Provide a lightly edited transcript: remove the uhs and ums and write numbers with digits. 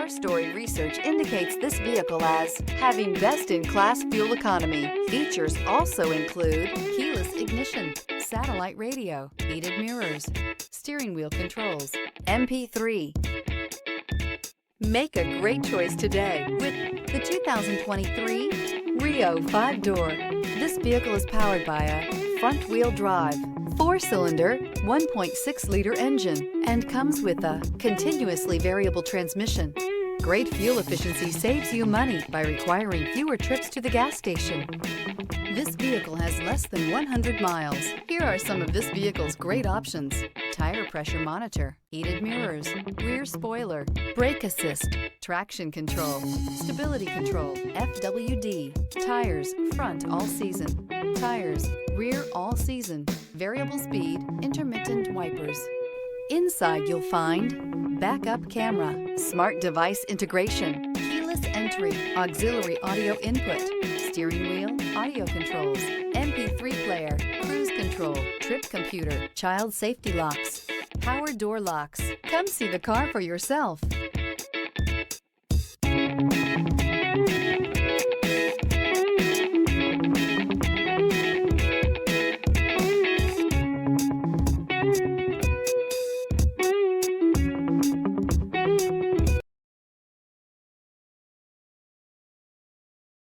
Car Story research indicates this vehicle as having best-in-class fuel economy. Features also include keyless ignition, satellite radio, heated mirrors, steering wheel controls, MP3. Make a great choice today with the 2023 Rio 5-door. This vehicle is powered by a front-wheel drive, 4-cylinder, 1.6-liter engine, and comes with a continuously variable transmission. Great fuel efficiency saves you money by requiring fewer trips to the gas station. This vehicle has less than 100 miles. Here are some of this vehicle's great options: tire pressure monitor, heated mirrors, rear spoiler, brake assist, traction control, stability control, FWD, tires, front all season, tires, rear all season, variable speed, intermittent wipers. Inside you'll find backup camera, smart device integration, keyless entry, auxiliary audio input, steering wheel audio controls, MP3 player, cruise control, trip computer, child safety locks, power door locks. Come see the car for yourself.